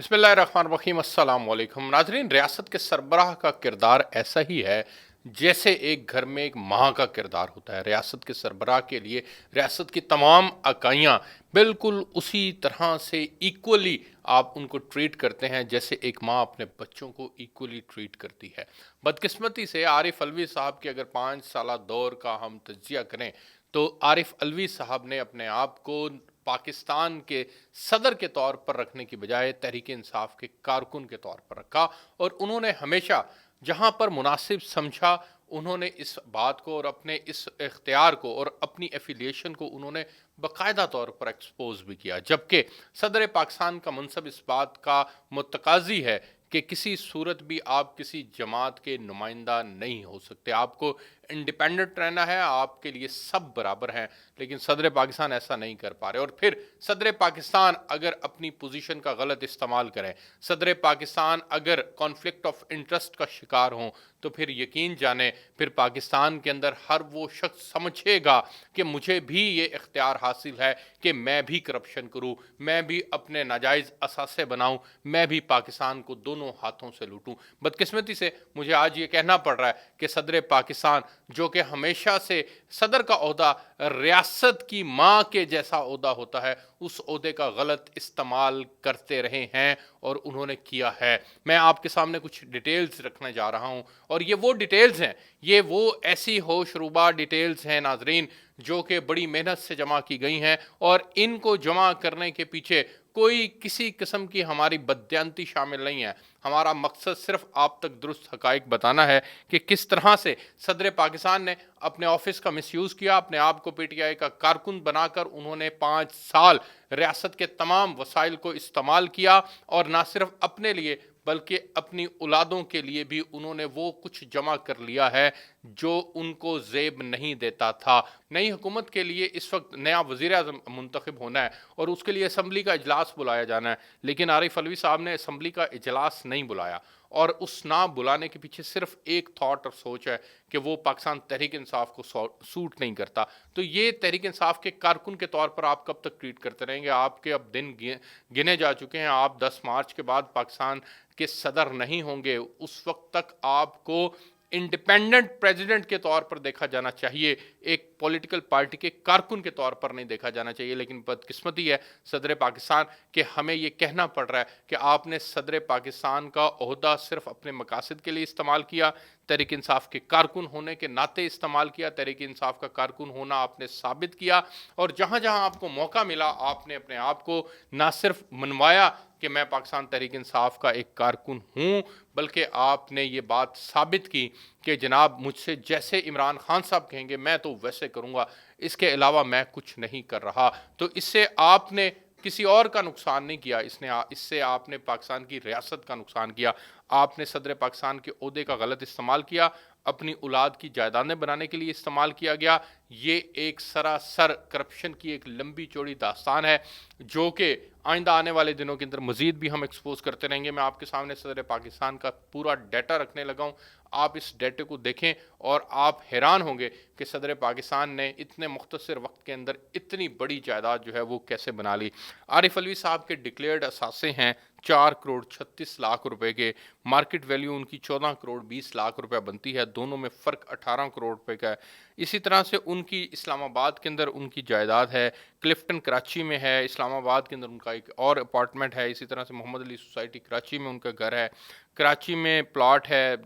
बिस्मिल्लाहिर्रहमानिर्रहीम। अस्सलाम वालेकुम नाज़रीन। रियासत के सरबराह का किरदार ऐसा ही है जैसे एक घर में एक माँ का किरदार होता है। रियासत के सरबराह के लिए रियासत की तमाम इकाइयाँ बिल्कुल उसी तरह से इक्वली आप उनको ट्रीट करते हैं जैसे एक माँ अपने बच्चों को इक्वली ट्रीट करती है। बदकिस्मती से आरिफ अलवी साहब के अगर 5 साल दौर का हम तज्जिया करें तो आरिफ अलवी साहब ने अपने आप को पाकिस्तान के सदर के तौर पर रखने की बजाय तहरीक इंसाफ के कारकुन के तौर पर रखा, और उन्होंने हमेशा जहां पर मुनासिब समझा उन्होंने इस बात को और अपने इस इख्तियार को और अपनी एफिलिएशन को उन्होंने बाकायदा तौर पर एक्सपोज भी किया। जबकि सदर पाकिस्तान का मनसब इस बात का मुतकाजी है कि किसी सूरत भी आप किसी जमात के नुमाइंदा नहीं हो सकते, आपको इंडिपेंडेंट रहना है, आपके लिए सब बराबर हैं। लेकिन सदर पाकिस्तान ऐसा नहीं कर पा रहे, और फिर सदर पाकिस्तान अगर अपनी पोजीशन का गलत इस्तेमाल करें, सदर पाकिस्तान अगर कॉन्फ्लिक्ट ऑफ इंटरेस्ट का शिकार हों, तो फिर यकीन जाने फिर पाकिस्तान के अंदर हर वो शख्स समझेगा कि मुझे भी ये इख्तियार हासिल है कि मैं भी करप्शन करूं, मैं भी अपने नाजायज़ असासे बनाऊं, मैं भी पाकिस्तान को दोनों हाथों से लूटूं। बदकिस्मती से मुझे आज ये कहना पड़ रहा है कि सदर पाकिस्तान, जो कि हमेशा से सदर का ओहदा रियासत की माँ के जैसा ओहदा होता है, उस ओहदे का गलत इस्तेमाल करते रहे हैं और उन्होंने किया है। मैं आपके सामने कुछ डिटेल्स रखने जा रहा हूं, और ये वो डिटेल्स हैं, ये वो ऐसी होशरुबा डिटेल्स हैं नाजरीन जो कि बड़ी मेहनत से जमा की गई हैं, और इनको जमा करने के पीछे कोई किसी किस्म की हमारी बदयांती शामिल नहीं है। हमारा मकसद सिर्फ आप तक दुरुस्त हकाइक बताना है कि किस तरह से सदर पाकिस्तान ने अपने ऑफिस का मिसयूज़ किया, अपने आप को पीटीआई का कारकुन बनाकर उन्होंने 5 साल रियासत के तमाम वसाइल को इस्तेमाल किया, और ना सिर्फ अपने लिए बल्कि अपनी औलादों के लिए भी उन्होंने वो कुछ जमा कर लिया है जो उनको जेब नहीं देता था। नई हुकूमत के लिए इस वक्त नया वज़ीर आज़म मुंतखब होना है और उसके लिए असम्बली का इजलास बुलाया जाना है, लेकिन आरिफ अलवी साहब ने असम्बली का इजलास नहीं बुलाया, और उस ना बुलाने के पीछे सिर्फ एक थॉट और सोच है कि वो पाकिस्तान तहरीक इंसाफ को सूट नहीं करता। तो ये तहरीक इंसाफ के कारकुन के तौर पर आप कब तक ट्रीट करते रहेंगे? आपके अब दिन गिने जा चुके हैं। आप 10 मार्च के बाद पाकिस्तान के सदर नहीं होंगे, उस वक्त तक आपको इंडिपेंडेंट प्रेसिडेंट के तौर पर देखा जाना चाहिए, एक पॉलिटिकल पार्टी के कारकुन के तौर पर नहीं देखा जाना चाहिए। लेकिन बदकिस्मती है सदर पाकिस्तान कि हमें ये कहना पड़ रहा है कि आपने सदर पाकिस्तान का ओहदा सिर्फ अपने मकासद के लिए इस्तेमाल किया, तहरीक इंसाफ के कारकुन होने के नाते इस्तेमाल किया, तहरीक इंसाफ का कारकुन होना आपने साबित किया, और जहाँ जहाँ आपको मौका मिला आपने अपने आप को ना सिर्फ मनवाया कि मैं पाकिस्तान तहरीक इंसाफ का एक कारकुन हूँ, बल्कि आपने ये बात साबित की कि जनाब मुझसे जैसे इमरान खान साहब कहेंगे मैं तो वैसे करूँगा, इसके अलावा मैं कुछ नहीं कर रहा। तो इससे आपने किसी और का नुकसान नहीं किया, इससे आपने पाकिस्तान की रियासत का नुकसान किया। आपने सदर पाकिस्तान के ओहदे का गलत इस्तेमाल किया, अपनी औलाद की जायदादें बनाने के लिए इस्तेमाल किया गया। ये एक सरासर करप्शन की एक लंबी चौड़ी दास्तान है जो कि आइंदा आने वाले दिनों के अंदर मजीद भी हम एक्सपोज करते रहेंगे। मैं आपके सामने सदर पाकिस्तान का पूरा डाटा रखने लगा हूँ, आप इस डाटे को देखें और आप हैरान होंगे कि सदर पाकिस्तान ने इतने मुख्तसर वक्त के अंदर इतनी बड़ी जायदाद जो है वो कैसे बना ली। आरिफ अलवी साहब के डिक्लेयर्ड असासे हैं 4 करोड़ 36 लाख रुपए के, मार्केट वैल्यू उनकी 14 करोड़ 20 लाख रुपए बनती है, दोनों में फ़र्क 18 करोड़ रुपए का है। इसी तरह से उनकी इस्लामाबाद के अंदर उनकी जायदाद है, क्लिफ्टन कराची में है, इस्लामाबाद के अंदर उनका एक और अपार्टमेंट है, इसी तरह से मोहम्मद अली सोसाइटी कराची में उनका घर है, कराची में प्लॉट है,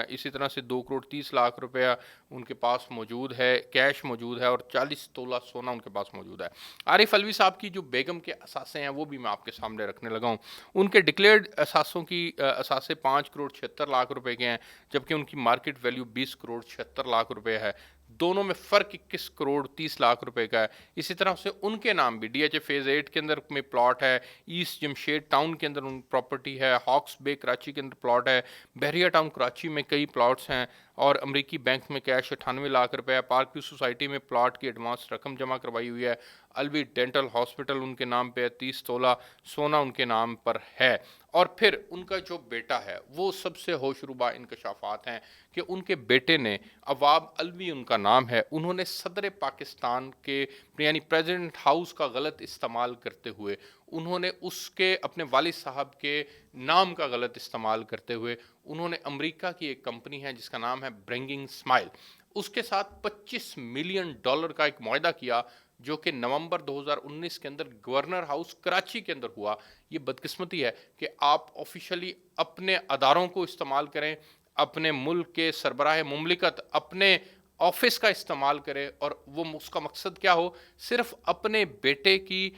इसी तरह से 2 करोड़ 30 लाख रुपया उनके पास मौजूद है, कैश मौजूद है, और 40 तोला सोना उनके पास मौजूद है। आरिफ अलवी साहब की जो बेगम के असासे हैं वो भी मैं आपके सामने रखने लगा हूँ। उनके डिक्लेयर्ड असासों की असासे 5 करोड़ 76 लाख रुपए के हैं, जबकि उनकी मार्केट वैल्यू 20 करोड़ 76 लाख रुपए है, दोनों में फ़र्क 21 करोड़ 30 लाख रुपए का है। इसी तरह से उनके नाम भी डीएचए फेज़ 8 के अंदर में प्लॉट है, ईस्ट जमशेद टाउन के अंदर उन प्रॉपर्टी है, हॉक्स बे कराची के अंदर प्लॉट है, बहरिया टाउन कराची में कई प्लॉट्स हैं, और अमरीकी बैंक में कैश 98 लाख रुपए है, पार्क व्यू सोसाइटी में प्लॉट की एडवांस रकम जमा करवाई हुई है, अलवी डेंटल हॉस्पिटल उनके नाम पे है, 30 तोला सोना उनके नाम पर है। और फिर उनका जो बेटा है वो सबसे होशरुबा इंकशाफात हैं कि उनके बेटे ने, अवाब अलवी उनका नाम है, उन्होंने सदर पाकिस्तान के यानी प्रेसिडेंट हाउस का गलत इस्तेमाल करते हुए انہوں نے اس کے اپنے والد صاحب کے نام کا غلط استعمال کرتے ہوئے انہوں نے امریکہ کی ایک کمپنی ہے جس کا نام ہے برنگنگ اسمائل، اس کے ساتھ $25 ملین کا ایک معاہدہ کیا، جو کہ نومبر 2019 کے اندر گورنر ہاؤس کراچی کے اندر ہوا۔ یہ بدقسمتی ہے کہ آپ آفیشلی اپنے اداروں کو استعمال کریں، اپنے ملک کے سربراہ مملکت اپنے آفس کا استعمال کرے، اور وہ اس کا مقصد کیا ہو، صرف اپنے بیٹے کی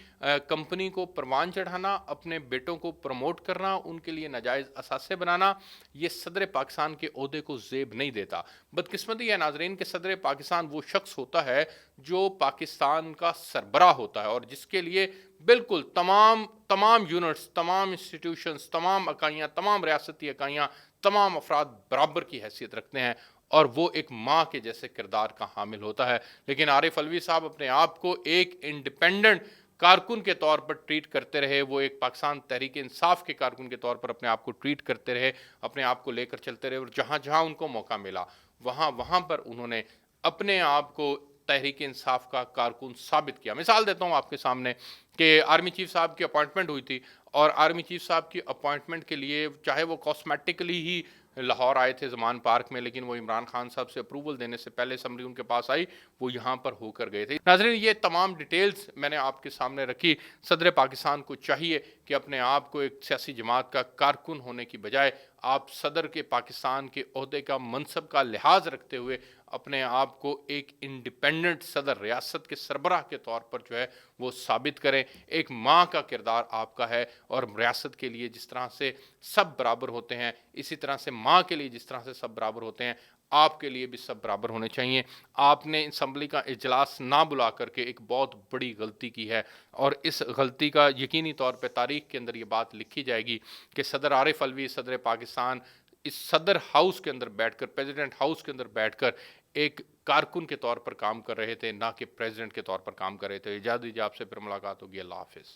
کمپنی کو پروان چڑھانا، اپنے بیٹوں کو پروموٹ کرنا، ان کے لیے ناجائز اثاثے بنانا، یہ صدر پاکستان کے عہدے کو زیب نہیں دیتا۔ بدقسمتی ہے ناظرین کہ صدر پاکستان وہ شخص ہوتا ہے جو پاکستان کا سربراہ ہوتا ہے، اور جس کے لیے بالکل تمام یونٹس، تمام انسٹیٹیوشنز، تمام اکائیاں، تمام ریاستی اکائیاں، تمام افراد برابر کی حیثیت رکھتے ہیں، اور وہ ایک ماں کے جیسے کردار کا حامل ہوتا ہے۔ لیکن عارف علوی صاحب اپنے آپ کو ایک انڈیپینڈنٹ کارکن کے طور پر ٹریٹ کرتے رہے، وہ ایک پاکستان تحریک انصاف کے کارکن کے طور پر اپنے آپ کو ٹریٹ کرتے رہے، اپنے آپ کو لے کر چلتے رہے، اور جہاں جہاں ان کو موقع ملا وہاں پر انہوں نے اپنے آپ کو تحریک انصاف کا کارکن ثابت کیا۔ مثال دیتا ہوں آپ کے سامنے کہ آرمی چیف صاحب کی اپوائنٹمنٹ ہوئی تھی، اور آرمی چیف صاحب کی اپوائنٹمنٹ کے لیے چاہے وہ کاسمیٹکلی ہی لاہور آئے تھے زمان پارک میں، لیکن وہ عمران خان صاحب سے اپروول دینے سے پہلے اسمبلی ان کے پاس آئی، وہ یہاں پر ہو کر گئے تھے۔ ناظرین، یہ تمام ڈیٹیلز میں نے آپ کے سامنے رکھی۔ صدر پاکستان کو چاہیے کہ اپنے آپ کو ایک سیاسی جماعت کا کارکن ہونے کی بجائے آپ صدر کے پاکستان کے عہدے کا منصب کا لحاظ رکھتے ہوئے اپنے آپ کو ایک انڈیپینڈنٹ صدر، ریاست کے سربراہ کے طور پر جو ہے وہ ثابت کریں۔ ایک ماں کا کردار آپ کا ہے، اور ریاست کے لیے جس طرح سے سب برابر ہوتے ہیں، اسی طرح سے ماں کے لیے جس طرح سے سب برابر ہوتے ہیں، آپ کے لیے بھی سب برابر ہونے چاہیے۔ آپ نے اسمبلی کا اجلاس نہ بلا کر کے ایک بہت بڑی غلطی کی ہے، اور اس غلطی کا یقینی طور پہ تاریخ کے اندر یہ بات لکھی جائے گی کہ صدر عارف علوی، صدر پاکستان، اس صدر ہاؤس کے اندر بیٹھ کر، پریزیڈنٹ ہاؤس کے اندر بیٹھ کر ایک کارکن کے طور پر کام کر رہے تھے، نہ کہ پریزیڈنٹ کے طور پر کام کر رہے تھے۔ اجازت دیجیے، آپ سے پھر ملاقات ہوگی۔ اللہ حافظ۔